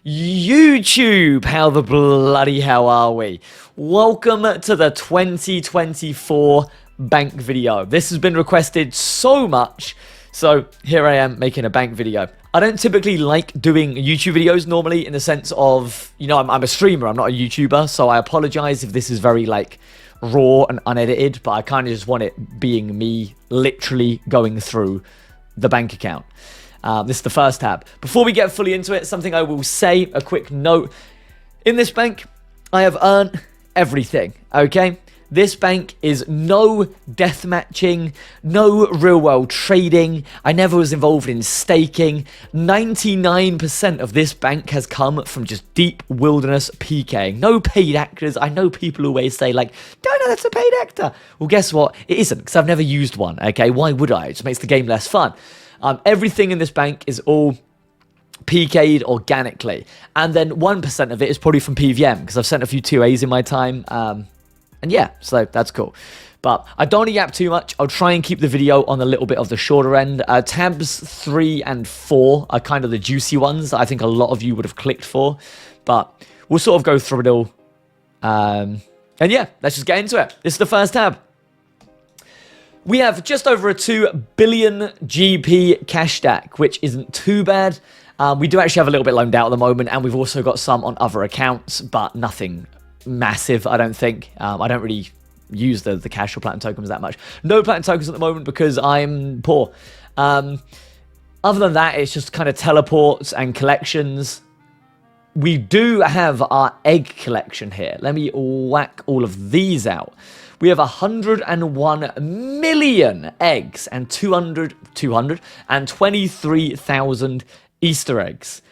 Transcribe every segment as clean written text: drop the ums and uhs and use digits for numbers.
YouTube, how the bloody hell are we? Welcome to the 2024 bank video. This has been requested so much, so here I am making a bank video. I don't typically like doing YouTube videos normally in the sense of, you know, I'm a streamer, I'm not a YouTuber, so I apologize if this is very like raw and unedited, but I kind of just want it being me literally going through the bank account. This is the first tab. Before we get fully into it, something I will say, a quick note. In this bank, I have earned everything, okay? This bank is no death matching, no real world trading. I never was involved in staking. 99% of this bank has come from just deep wilderness PKing. No paid actors. I know people always say like, Dino, that's a paid actor. Well, guess what? It isn't, because I've never used one, okay? Why would I? It just makes the game less fun. Everything in this bank is all PK'd organically. And then 1% of it is probably from PVM, because I've sent a few 2As in my time. And yeah, so that's cool. But I don't want to yap too much. I'll try and keep the video on a little bit of the shorter end. Tabs 3 and 4 are kind of the juicy ones that I think a lot of you would have clicked for. But we'll sort of go through it all. And yeah, let's just get into it. This is the first tab. We have just over a 2 billion GP cash stack, which isn't too bad. We do actually have a little bit loaned out at the moment, and we've also got some on other accounts, but nothing massive, I don't think. I don't really use the cash or platinum tokens that much. No platinum tokens at the moment because I'm poor. Other than that, it's just kind of teleports and collections. We do have our egg collection here. Let me whack all of these out. We have 101 million eggs and 223,000 Easter eggs.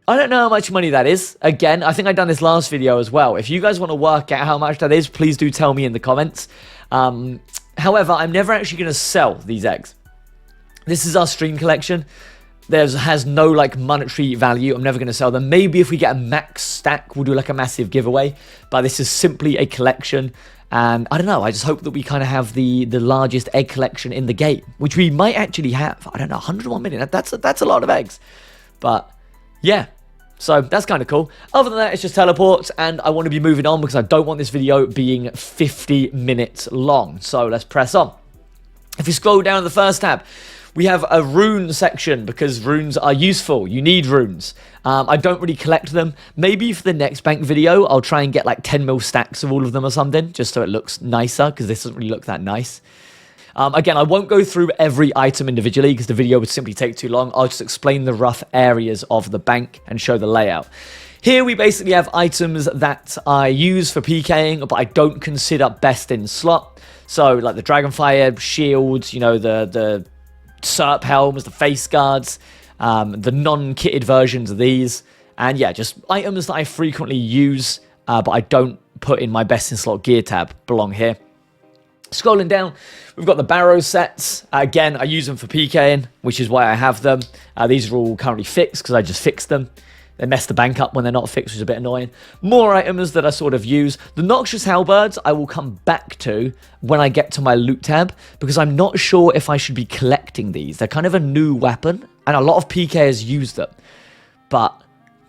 I don't know how much money that is. Again, I think I've done this last video as well. If you guys want to work out how much that is, please do tell me in the comments. However, I'm never actually going to sell these eggs. This is our stream collection. Has no like monetary value. I'm never going to sell them. Maybe if we get a max stack, we'll do like a massive giveaway. But this is simply a collection. And I don't know, I just hope that we kind of have the largest egg collection in the game, which we might actually have. I don't know, 101 million, that's a lot of eggs. But yeah, so that's kind of cool. Other than that, it's just teleports, and I want to be moving on because I don't want this video being 50 minutes long. So let's press on. If you scroll down to the first tab, we have a rune section because runes are useful. You need runes. I don't really collect them. Maybe for the next bank video, I'll try and get like 10 mil stacks of all of them or something, just so it looks nicer, because this doesn't really look that nice. Again, I won't go through every item individually because the video would simply take too long. I'll just explain the rough areas of the bank and show the layout. Here we basically have items that I use for PKing, but I don't consider best in slot. So like the Dragonfire shields, you know, the Serp helms, the face guards, the non-kitted versions of these, and yeah, just items that I frequently use, but I don't put in my best in slot gear tab belong here. Scrolling down, we've got the barrow sets. Again, I use them for PKing, which is why I have them. These are all currently fixed because I just fixed them. They mess the bank up when they're not fixed, which is a bit annoying. More items that I sort of use. The Noxious Halberds I will come back to when I get to my loot tab, because I'm not sure if I should be collecting these. They're kind of a new weapon, and a lot of PKers use them. But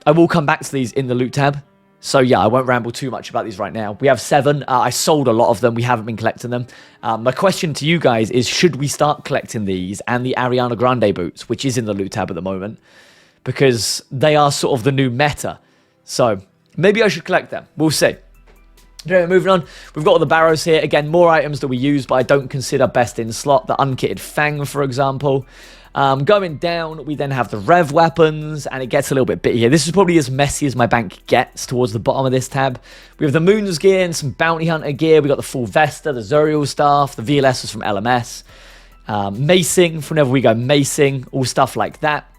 I will come back to these in the loot tab. So yeah, I won't ramble too much about these right now. We have 7. I sold a lot of them. We haven't been collecting them. My question to you guys is, should we start collecting these and the Ariana Grande boots, which is in the loot tab at the moment? Because they are sort of the new meta. So maybe I should collect them. We'll see. Anyway, moving on. We've got all the barrows here. Again, more items that we use, but I don't consider best in slot. The unkitted Fang, for example. Going down, we then have the Rev weapons, and it gets a little bit bitty here. This is probably as messy as my bank gets towards the bottom of this tab. We have the Moon's gear and some Bounty Hunter gear. We got the full Vesta, the Zuriel staff, the VLSs from LMS. Macing, from whenever we go macing, all stuff like that.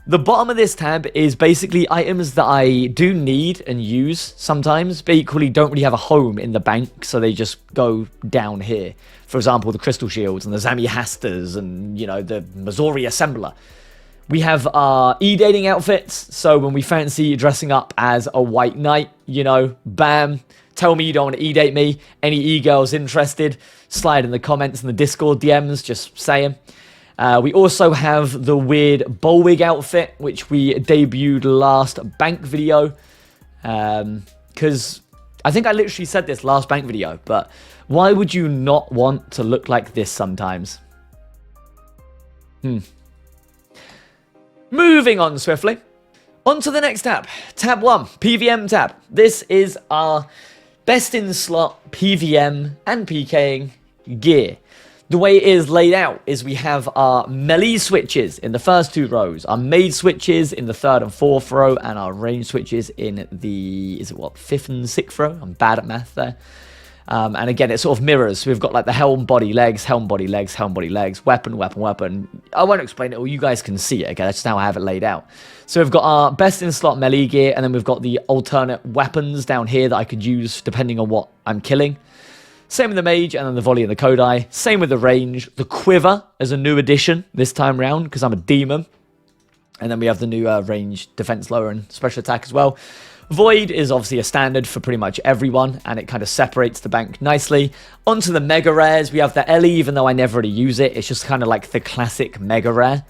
The bottom of this tab is basically items that I do need and use sometimes, but equally don't really have a home in the bank, so they just go down here. For example, the Crystal Shields and the Zami Hastas and, you know, the Missouri Assembler. We have our e-dating outfits, so when we fancy dressing up as a white knight, you know, bam, tell me you don't want to e-date me. Any e-girls interested, slide in the comments and the Discord DMs, just saying. We also have the weird Bolwig outfit, which we debuted last bank video. Because I think I literally said this last bank video, but why would you not want to look like this sometimes? Moving on swiftly. On to the next tab. Tab 1, PVM tab. This is our best in slot PVM and PKing gear. The way it is laid out is we have our melee switches in the first 2 rows, our mage switches in the 3rd and 4th row, and our range switches in the, 5th and 6th row? I'm bad at math there. And again, it sort of mirrors. So we've got like the helm, body, legs, helm, body, legs, helm, body, legs, weapon, weapon, weapon. I won't explain it all. You guys can see it. Okay, that's just how I have it laid out. So we've got our best in slot melee gear, and then we've got the alternate weapons down here that I could use depending on what I'm killing. Same with the mage, and then the volley and the Kodai. Same with the range. The quiver is a new addition this time round because I'm a demon. And then we have the new range, defense lower, and special attack as well. Void is obviously a standard for pretty much everyone, and it kind of separates the bank nicely. Onto the mega rares, we have the Ellie, even though I never really use it. It's just kind of like the classic mega rare.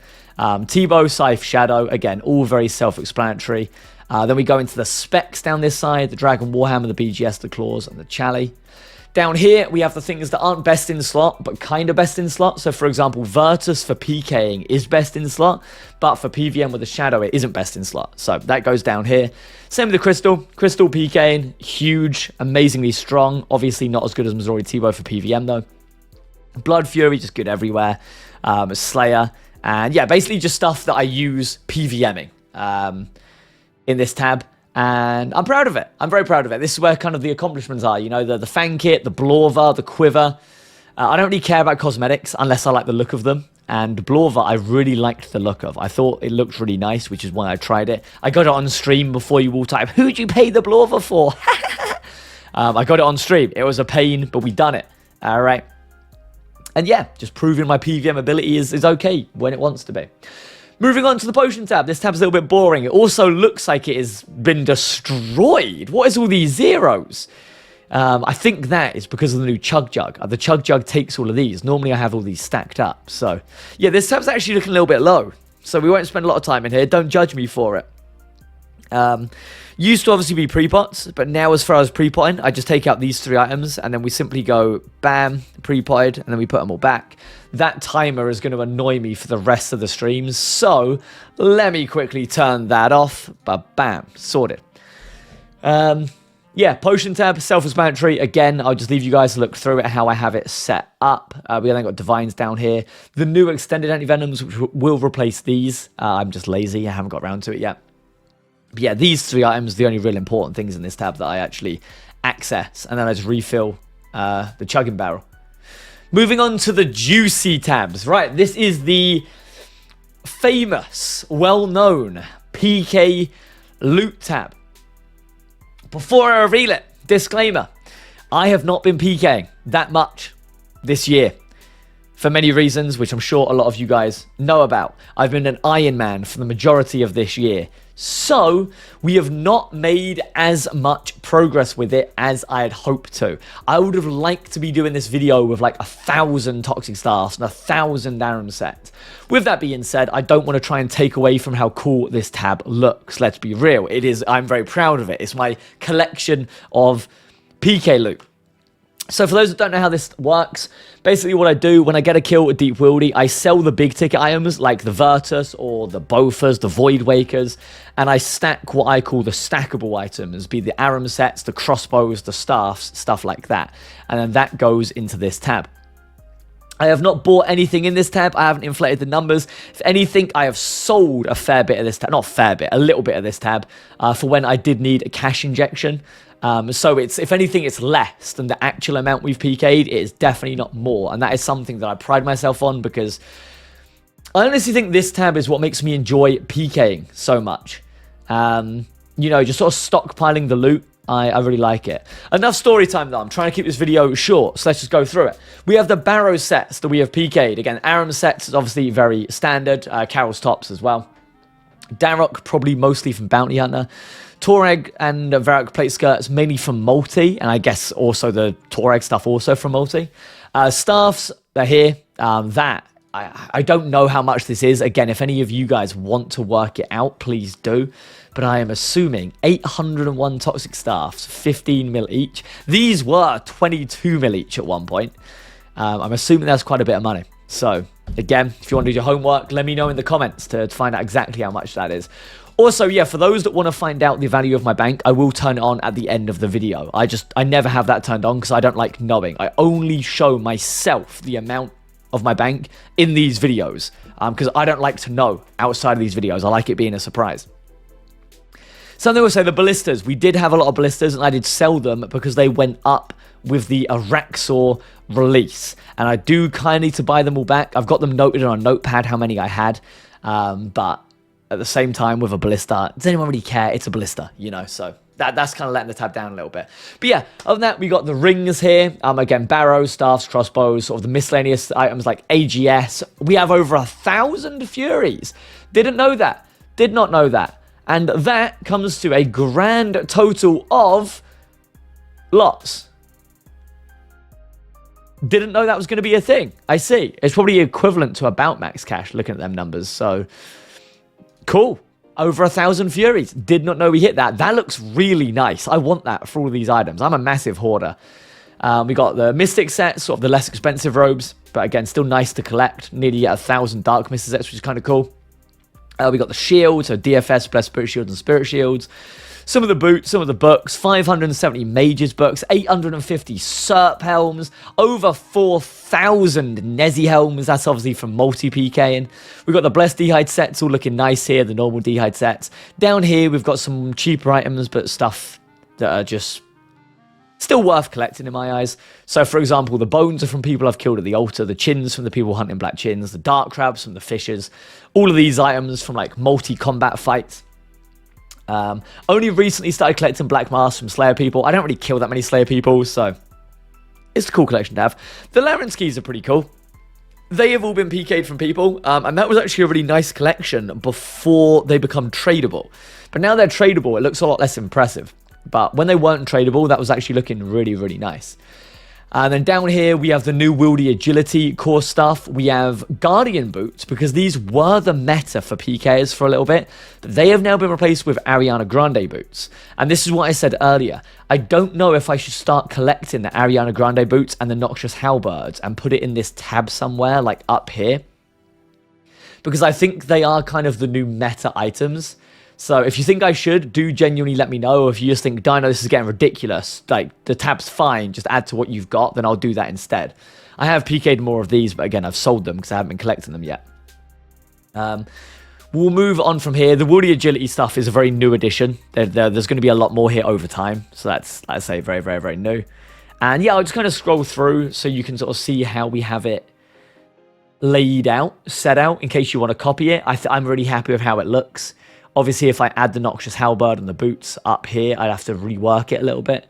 T-Bow, Scythe, Shadow, again, all very self-explanatory. Then we go into the specs down this side, the Dragon Warhammer, the BGS, the Claws, and the Chally. Down here, we have the things that aren't best in slot, but kind of best in slot. So, for example, Virtus for PKing is best in slot, but for PVM with a Shadow, it isn't best in slot. So that goes down here. Same with the Crystal. Crystal PKing, huge, amazingly strong. Obviously not as good as Missouri T-Bow for PVM, though. Blood Fury, just good everywhere. Slayer. And yeah, basically just stuff that I use PVMing in this tab. And I'm proud of it. I'm very proud of it. This is where kind of the accomplishments are. You know, the Fang Kit, the Blorva, the Quiver. I don't really care about cosmetics unless I like the look of them. And Blorva, I really liked the look of. I thought it looked really nice, which is why I tried it. I got it on stream before you all type, who'd you pay the Blorva for? I got it on stream. It was a pain, but we done it. All right. And yeah, just proving my PVM ability is okay when it wants to be. Moving on to the potion tab. This tab's a little bit boring. It also looks like it has been destroyed. What is all these zeros? I think that is because of the new Chug Jug. The Chug Jug takes all of these. Normally I have all these stacked up. So yeah, this tab's actually looking a little bit low. So we won't spend a lot of time in here. Don't judge me for it. Used to obviously be pre-pots, but now as far as pre-potting, I just take out these 3 items and then we simply go bam, pre-potted, and then we put them all back. That timer is going to annoy me for the rest of the streams, so let me quickly turn that off, but bam, sorted. Yeah, potion tab, self-explanatory. Again, I'll just leave you guys to look through it, how I have it set up. We then got Divines down here. The new extended anti-venoms, which will replace these. I'm just lazy, I haven't got around to it yet. But yeah, these 3 items are the only real important things in this tab that I actually access. And then I just refill the chugging barrel. Moving on to the juicy tabs. Right, this is the famous, well-known PK loot tab. Before I reveal it, disclaimer. I have not been PKing that much this year. For many reasons, which I'm sure a lot of you guys know about. I've been an Iron Man for the majority of this year. So, we have not made as much progress with it as I had hoped to. I would have liked to be doing this video with like 1,000 Toxic Staffs and 1,000 Aram sets. With that being said, I don't want to try and take away from how cool this tab looks. Let's be real. It is, I'm very proud of it. It's my collection of PK loot. So for those that don't know how this works, basically what I do when I get a kill with Deep Wildy, I sell the big ticket items like the Virtus or the Bofas, the Void Wakers, and I stack what I call the stackable items, be the Aram sets, the crossbows, the staffs, stuff like that. And then that goes into this tab. I have not bought anything in this tab. I haven't inflated the numbers. If anything, I have sold a fair bit of this tab. Not a fair bit, a little bit of this tab for when I did need a cash injection. So it's, if anything, it's less than the actual amount we've PK'd. It is definitely not more. And that is something that I pride myself on because I honestly think this tab is what makes me enjoy PKing so much. You know, just sort of stockpiling the loot. I really like it. Enough story time though. I'm trying to keep this video short, so let's just go through it. We have the Barrow sets that we have PK'd. Again, Aram sets is obviously very standard. Carol's tops as well. Darrock, probably mostly from Bounty Hunter. Toreg and Varrock plate skirts mainly from multi, and I guess also the Toreg stuff also from multi. Staffs, they're here. That I don't know how much this is. Again, if any of you guys want to work it out, please do. But I am assuming 801 toxic staffs, 15 mil each. These were 22 mil each at one point. I'm assuming that's quite a bit of money. So, again, if you want to do your homework, let me know in the comments to find out exactly how much that is. Also, yeah, for those that want to find out the value of my bank, I will turn it on at the end of the video. I never have that turned on because I don't like knowing. I only show myself the amount of my bank in these videos because I don't like to know outside of these videos. I like it being a surprise. Something will say the ballistas. We did have a lot of ballistas and I did sell them because they went up with the Araxor release. And I do kind of need to buy them all back. I've got them noted on a notepad how many I had. But at the same time with a ballista, does anyone really care? It's a ballista, you know, so that's kind of letting the tab down a little bit. But yeah, other than that, we got the rings here. Again, barrows, staffs, crossbows, sort of the miscellaneous items like AGS. We have over 1,000 Furies. Didn't know that. Did not know that. And that comes to a grand total of lots. Didn't know that was going to be a thing. I see. It's probably equivalent to about max cash, looking at them numbers. So, cool. Over 1,000 Furies. Did not know we hit that. That looks really nice. I want that for all these items. I'm a massive hoarder. We got the Mystic sets, sort of the less expensive robes. But again, still nice to collect. Nearly 1,000 Dark Mystic sets, which is kind of cool. We got the shields, so DFS, Blessed Spirit Shields and Spirit Shields. Some of the boots, some of the books, 570 Mages books, 850 Serp helms, over 4,000 Nezi helms. That's obviously from multi-PKing. We've got the Blessed D'hide sets all looking nice here, the normal D'hide sets. Down here, we've got some cheaper items, but stuff that are just still worth collecting in my eyes. So, for example, the bones are from people I've killed at the altar, the chins from the people hunting black chins, the dark crabs from the fishers. All of these items from like multi-combat fights. Only recently started collecting black masks from Slayer people. I don't really kill that many Slayer people, so it's a cool collection to have. The Laren skis are pretty cool. They have all been PK'd from people, and that was actually a really nice collection before they become tradable. But now they're tradable, it looks a lot less impressive. But when they weren't tradable, that was actually looking really, really nice. And then down here, we have the new Wildy Agility core stuff. We have Guardian boots, because these were the meta for PKs for a little bit. But they have now been replaced with Ariana Grande boots. And this is what I said earlier. I don't know if I should start collecting the Ariana Grande boots and the Noxious Halberds and put it in this tab somewhere, like up here. Because I think they are kind of the new meta items. So if you think I should, do genuinely let me know. If you just think, Dino, this is getting ridiculous, like the tab's fine, just add to what you've got, then I'll do that instead. I have PK'd more of these, but again, I've sold them because I haven't been collecting them yet. We'll move on from here. The Wildy Agility stuff is a very new addition. There's going to be a lot more here over time. So that's, let's say, very, very, very new. And yeah, I'll just kind of scroll through so you can sort of see how we have it laid out, set out, in case you want to copy it. I'm really happy with how it looks. Obviously, if I add the Noxious Halberd and the boots up here, I'd have to rework it a little bit.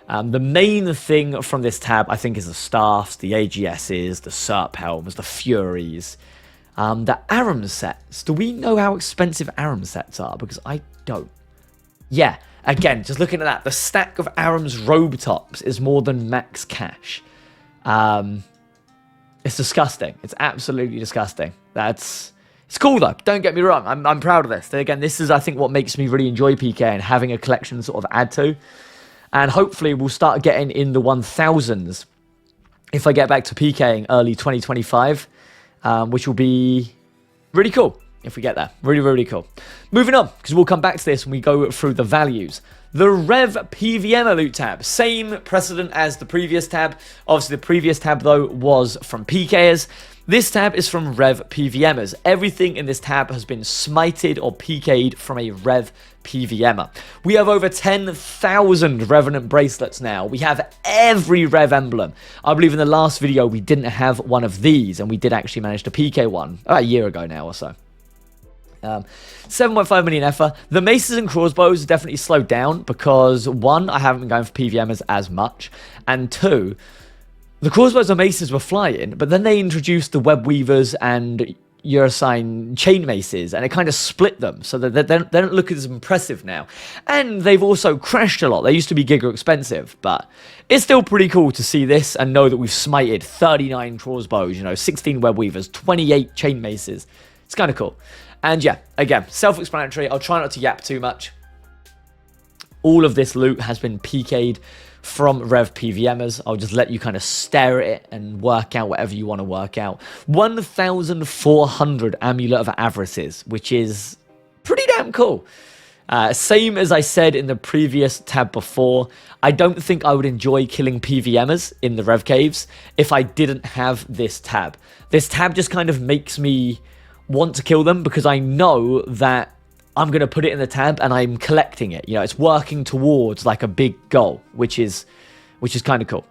The main thing from this tab, I think, is the staffs, the AGSs, the Serp helms, the Furies, the Aram sets. Do we know how expensive Aram sets are? Because I don't. Yeah, again, just looking at that, the stack of Aram's robe tops is more than max cash. It's disgusting. It's absolutely disgusting. It's cool though, don't get me wrong, I'm proud of this. Again, this is, I think, what makes me really enjoy PK and having a collection to sort of add to. And hopefully we'll start getting in the 1000s if I get back to PKing early 2025, which will be really cool if we get there. Really, really cool. Moving on, because we'll come back to this when we go through the values. The Rev PVM loot tab, same precedent as the previous tab. Obviously, the previous tab, though, was from PKers. This tab is from Rev PVMers. Everything in this tab has been smited or PK'd from a Rev PVMer. We have over 10,000 Revenant bracelets now. We have every Rev emblem. I believe in the last video we didn't have one of these, and we did actually manage to PK one about a year ago now or so. 7.5 million effort. The maces and crossbows definitely slowed down because, one, I haven't been going for PVMers as much, and two, the crossbows and maces were flying, but then they introduced the web weavers and, you're assigned chain maces, and it kind of split them so that they don't look as impressive now. And they've also crashed a lot. They used to be giga expensive, but it's still pretty cool to see this and know that we've smited 39 crossbows, 16 web weavers, 28 chain maces. It's kind of cool. And yeah, again, self-explanatory. I'll try not to yap too much. All of this loot has been PK'd from Rev PVMers. I'll just let you kind of stare at it and work out whatever you want to work out. 1,400 Amulet of Avarices, which is pretty damn cool. Same as I said in the previous tab before, I don't think I would enjoy killing PVMers in the Rev Caves if I didn't have this tab. This tab just kind of makes me want to kill them because I know that I'm going to put it in the tab and I'm collecting it. It's working towards like a big goal, which is kind of cool.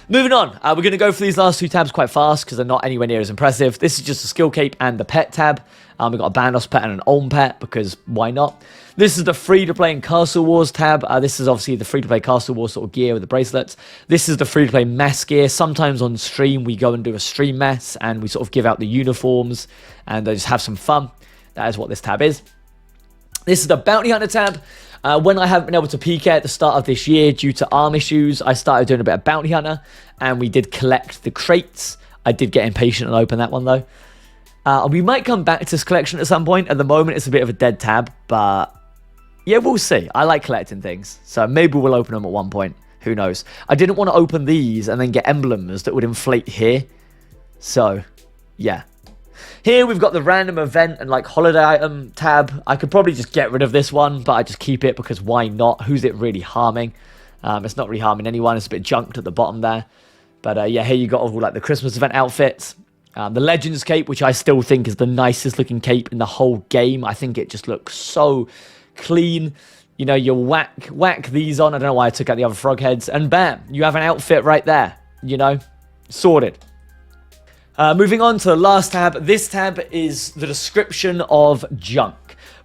Moving on, we're going to go for these last two tabs quite fast because they're not anywhere near as impressive. This is just a skill cape and the pet tab. We've got a Bandos pet and an Olm pet because why not? This is the free-to-play and Castle Wars tab. This is obviously the free-to-play Castle Wars sort of gear with the bracelets. This is the free-to-play mess gear. Sometimes on stream we go and do a stream mess and we sort of give out the uniforms and just have some fun. That is what this tab is. This is the Bounty Hunter tab. When I haven't been able to PK at the start of this year due to arm issues, I started doing a bit of Bounty Hunter, and we did collect the crates. I did get impatient and open that one, though. We might come back to this collection at some point. At the moment, it's a bit of a dead tab, but yeah, we'll see. I like collecting things, so maybe we'll open them at one point. Who knows? I didn't want to open these and then get emblems that would inflate here. So, yeah. Here we've got the random event and like holiday item tab. I could probably just get rid of this one, but I just keep it because why not? Who's it really harming? It's not really harming anyone. It's a bit junked at the bottom there. But yeah, here you got all like the Christmas event outfits. The Legends cape, which I still think is the nicest looking cape in the whole game. I think it just looks so clean. You whack these on. I don't know why I took out the other frog heads. And bam, you have an outfit right there. Sorted. Moving on to the last tab. This tab is the description of junk.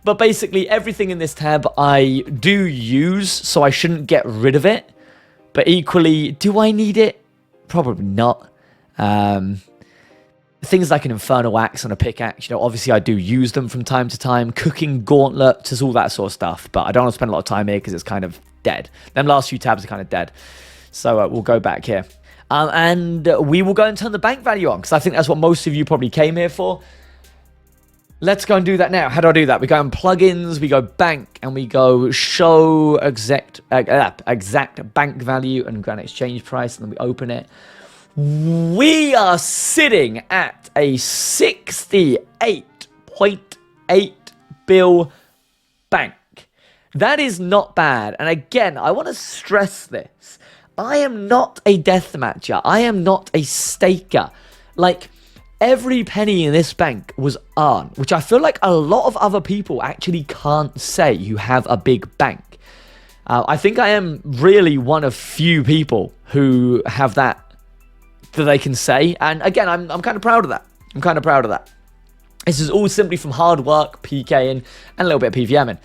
But basically everything in this tab I do use, so I shouldn't get rid of it. But equally, do I need it? Probably not. Things like an Infernal Axe and a pickaxe, obviously I do use them from time to time. Cooking gauntlets, just all that sort of stuff. But I don't want to spend a lot of time here because it's kind of dead. Them last few tabs are kind of dead. So we'll go back here. And we will go and turn the bank value on, because I think that's what most of you probably came here for. Let's go and do that now. How do I do that? We go in plugins, we go bank, and we go show exact bank value and grand exchange price, and then we open it. We are sitting at a 68.8 bill bank. That is not bad. And again, I want to stress this. I am not a deathmatcher. I am not a staker. Like, every penny in this bank was earned, which I feel like a lot of other people actually can't say who have a big bank. I think I am really one of few people who have that they can say. And again, I'm kind of proud of that. I'm kind of proud of that. This is all simply from hard work, PKing, and a little bit of PVMing.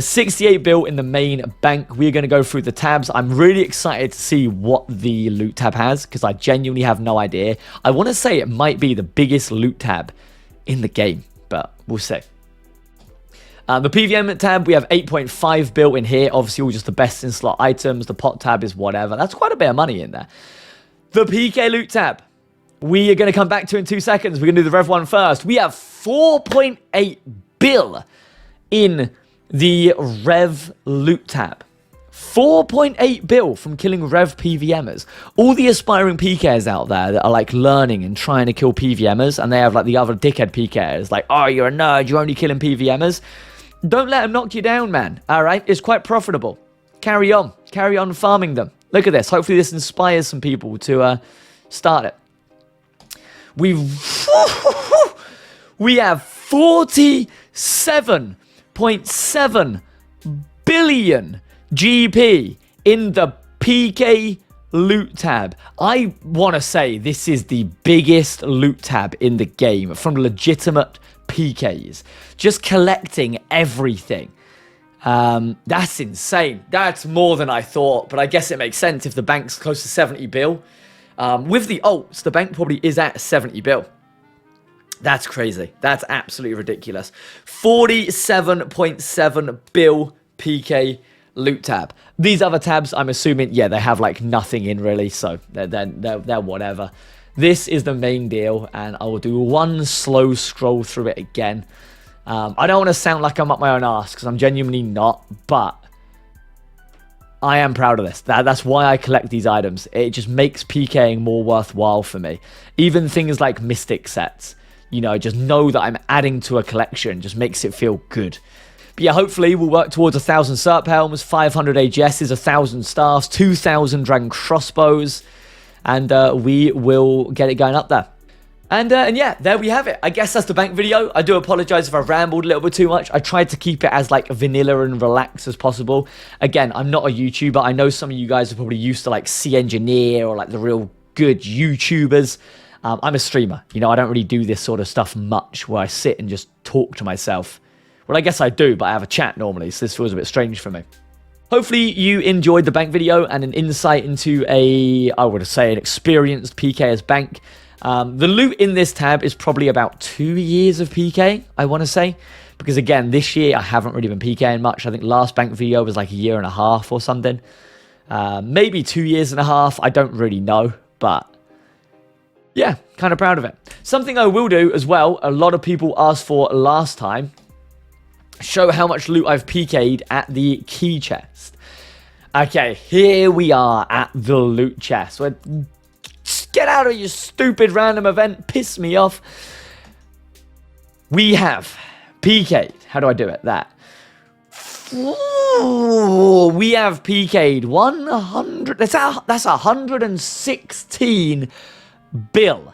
68 bill in the main bank. We're going to go through the tabs. I'm really excited to see what the loot tab has, because I genuinely have no idea. I want to say it might be the biggest loot tab in the game, but we'll see. The PVM tab, we have 8.5 bill in here. Obviously, all just the best in slot items. The pot tab is whatever. That's quite a bit of money in there. The PK loot tab, we are going to come back to in 2 seconds. We're going to do the Rev 1 first. We have 4.8 bill in the Rev loot tab. 4.8 bill from killing Rev PVMers. All the aspiring PKers out there that are like learning and trying to kill PVMers, and they have like the other dickhead PKers like, oh, you're a nerd, you're only killing PVMers. Don't let them knock you down, man. Alright, it's quite profitable. Carry on farming them. Look at this. Hopefully this inspires some people to start it. We have 47.7 billion GP in the PK loot tab. I want to say this is the biggest loot tab in the game from legitimate PKs. Just collecting everything. That's insane. That's more than I thought, but I guess it makes sense if the bank's close to 70 bill. With the alts, the bank probably is at 70 bill. That's crazy. That's absolutely ridiculous. 47.7 bill PK loot tab. These other tabs, I'm assuming, yeah, they have like nothing in really, so they're whatever. This is the main deal, and I will do one slow scroll through it again. I don't want to sound like I'm up my own ass, because I'm genuinely not, but I am proud of this. That's why I collect these items. It just makes PKing more worthwhile for me. Even things like Mystic sets, you know, just know that I'm adding to a collection. Just makes it feel good. But yeah, hopefully we'll work towards 1,000 Serp Helms, 500 AGSs, 1,000 staffs, 2,000 Dragon Crossbows, and we will get it going up there. And yeah, there we have it. I guess that's the bank video. I do apologize if I rambled a little bit too much. I tried to keep it as like vanilla and relaxed as possible. Again, I'm not a YouTuber. I know some of you guys are probably used to like C-Engineer or like the real good YouTubers. I'm a streamer. You know, I don't really do this sort of stuff much where I sit and just talk to myself. Well, I guess I do, but I have a chat normally, so this feels a bit strange for me. Hopefully you enjoyed the bank video and an insight into I would say, an experienced PKers bank. The loot in this tab is probably about 2 years of PK, I want to say. Because again, this year I haven't really been PKing much. I think last bank video was like 1.5 years or something. Maybe 2.5 years. I don't really know, but yeah, kind of proud of it. Something I will do as well, a lot of people asked for last time, show how much loot I've PK'd at the key chest. Okay, here we are at the loot chest. Get out of your stupid random event, piss me off. We have PK'd, how do I do it? That. Ooh, we have PK'd 100, that's 116 bill.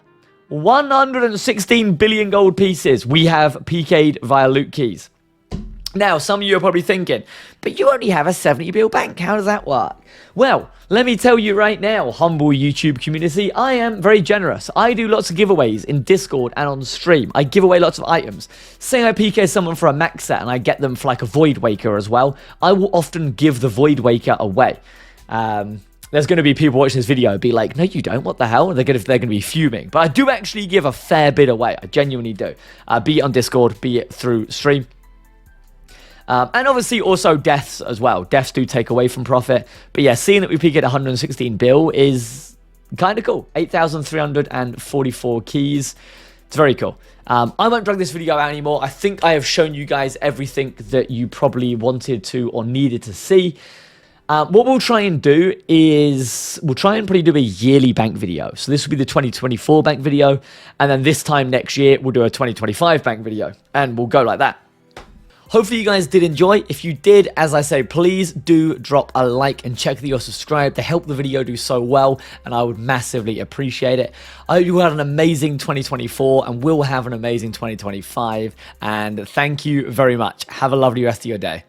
116 billion gold pieces we have PK'd via loot keys. Now, some of you are probably thinking, but you only have a 70 bill bank. How does that work? Well, let me tell you right now, humble YouTube community, I am very generous. I do lots of giveaways in Discord and on stream. I give away lots of items. Say I PK someone for a max set and I get them for like a Void Waker as well. I will often give the Void Waker away. There's going to be people watching this video be like, no, you don't. What the hell? They're going to be fuming. But I do actually give a fair bit away. I genuinely do. Be it on Discord, be it through stream. And obviously also deaths as well. Deaths do take away from profit. But yeah, seeing that we peak at 116 bill is kind of cool. 8,344 keys. It's very cool. I won't drag this video out anymore. I think I have shown you guys everything that you probably wanted to or needed to see. What we'll try and do is we'll try and probably do a yearly bank video. So this will be the 2024 bank video. And then this time next year, we'll do a 2025 bank video. And we'll go like that. Hopefully you guys did enjoy. If you did, as I say, please do drop a like and check that you're subscribed to help the video do so well, and I would massively appreciate it. I hope you had an amazing 2024 and will have an amazing 2025, and thank you very much. Have a lovely rest of your day.